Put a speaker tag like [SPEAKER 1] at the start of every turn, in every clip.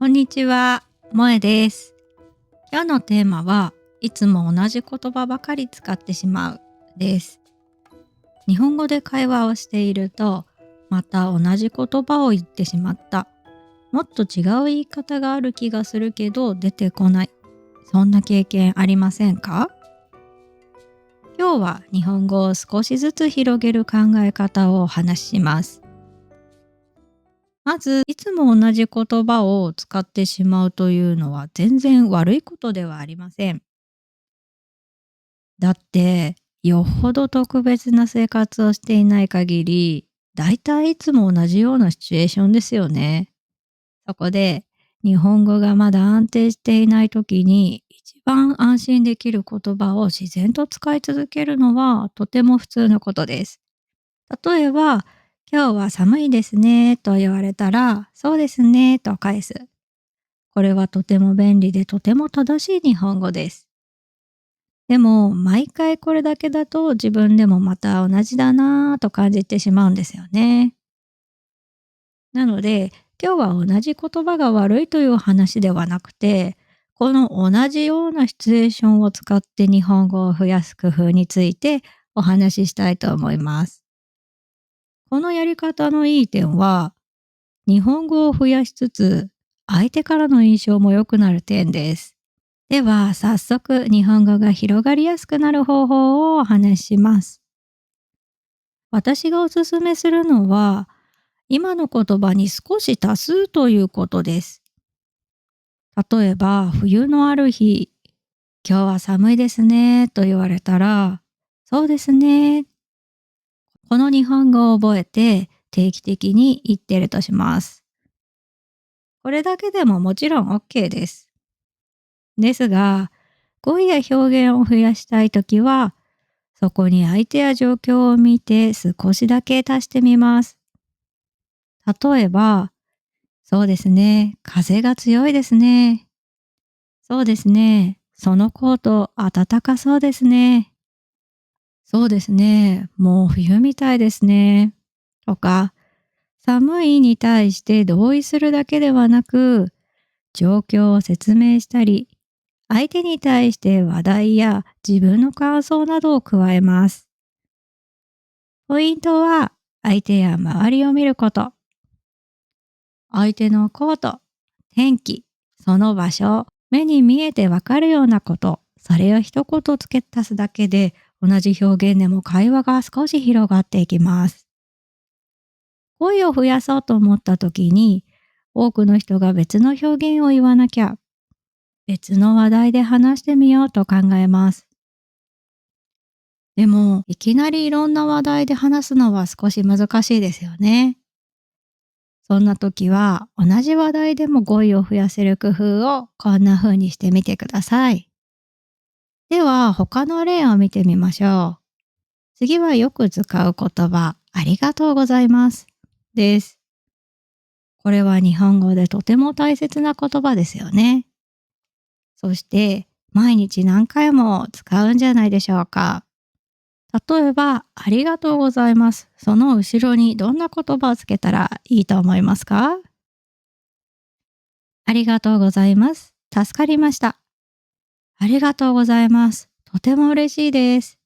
[SPEAKER 1] こんにちは、萌えです。今日のテーマはいつも同じ言葉ばかり使ってしまうです。日本語で会話をしていると、また同じ言葉を言ってしまった。もっと違う言い方がある気がするけど出てこない。そんな経験ありませんか？今日は日本語を少しずつ広げる考え方をお話しします。まず、いつも同じ言葉を使ってしまうというのは全然悪いことではありません。だって、よほど特別な生活をしていない限り、だいたいいつも同じようなシチュエーションですよね。そこで、日本語がまだ安定していない時に、一番安心できる言葉を自然と使い続けるのはとても普通のことです。例えば、今日は寒いですねと言われたら、そうですねと返す。これはとても便利でとても正しい日本語です。でも、毎回これだけだと自分でもまた同じだなぁと感じてしまうんですよね。なので、今日は同じ言葉が悪いという話ではなくて、この同じようなシチュエーションを使って日本語を増やす工夫についてお話ししたいと思います。このやり方のいい点は、日本語を増やしつつ、相手からの印象も良くなる点です。では、早速日本語が広がりやすくなる方法をお話しします。私がおすすめするのは、今の言葉に少し足すということです。例えば、冬のある日、今日は寒いですねと言われたら、そうですね。この日本語を覚えて定期的に言ってるとします。これだけでももちろん OK です。ですが、語彙や表現を増やしたいときは、そこに相手や状況を見て少しだけ足してみます。例えば、そうですね、風が強いですね。そうですね、そのコート暖かそうですね。そうですね、もう冬みたいですね。とか、寒いに対して同意するだけではなく、状況を説明したり、相手に対して話題や自分の感想などを加えます。ポイントは、相手や周りを見ること。相手のコート、天気、その場所、目に見えてわかるようなこと、それを一言付け足すだけで、同じ表現でも会話が少し広がっていきます。語彙を増やそうと思った時に、多くの人が別の表現を言わなきゃ、別の話題で話してみようと考えます。でも、いきなりいろんな話題で話すのは少し難しいですよね。そんな時は、同じ話題でも語彙を増やせる工夫をこんな風にしてみてください。では、他の例を見てみましょう。次はよく使う言葉、ありがとうございます。です。これは日本語でとても大切な言葉ですよね。そして、毎日何回も使うんじゃないでしょうか。例えば、ありがとうございます。その後ろにどんな言葉をつけたらいいと思いますか？ありがとうございます。助かりました。ありがとうございます。とても嬉しいです。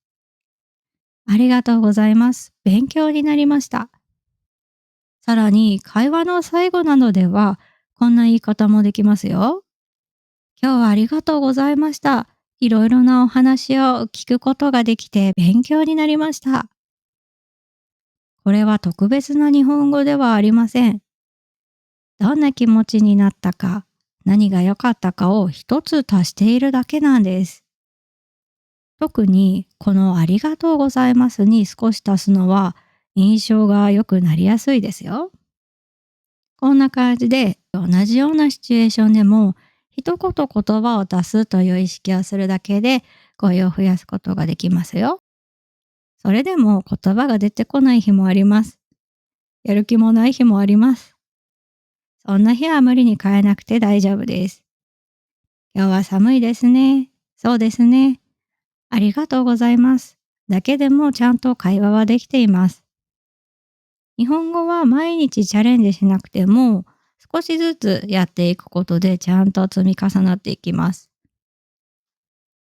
[SPEAKER 1] ありがとうございます。勉強になりました。さらに、会話の最後などでは、こんな言い方もできますよ。今日はありがとうございました。いろいろなお話を聞くことができて勉強になりました。これは特別な日本語ではありません。どんな気持ちになったか、何が良かったかを一つ足しているだけなんです。特にこのありがとうございますに少し足すのは印象が良くなりやすいですよ。こんな感じで同じようなシチュエーションでも一言言葉を足すという意識をするだけで語彙を増やすことができますよ。それでも言葉が出てこない日もあります。やる気もない日もあります。そんな日は無理に変えなくて大丈夫です。今日は寒いですね。そうですね。ありがとうございます。だけでもちゃんと会話はできています。日本語は毎日チャレンジしなくても、少しずつやっていくことでちゃんと積み重なっていきます。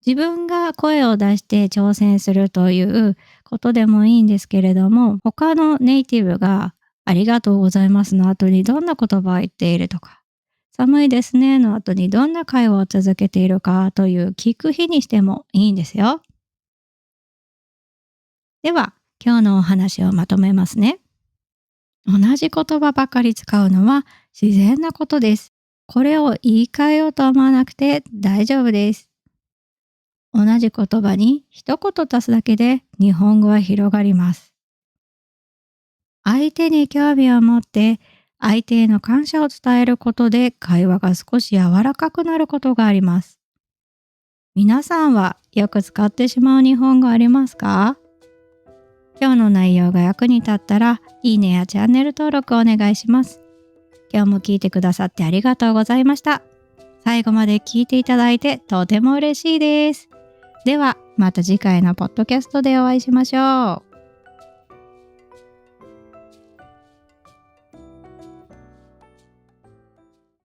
[SPEAKER 1] 自分が声を出して挑戦するということでもいいんですけれども、他のネイティブがありがとうございますの後にどんな言葉を言っているとか、寒いですねの後にどんな会話を続けているかという聞く日にしてもいいんですよ。では、今日のお話をまとめますね。同じ言葉ばかり使うのは自然なことです。これを言い換えようと思わなくて大丈夫です。同じ言葉に一言足すだけで日本語は広がります。相手に興味を持って相手への感謝を伝えることで会話が少し柔らかくなることがあります。皆さんはよく使ってしまう日本語ありますか？今日の内容が役に立ったらいいねやチャンネル登録お願いします。今日も聞いてくださってありがとうございました。最後まで聞いていただいてとても嬉しいです。ではまた次回のポッドキャストでお会いしましょう。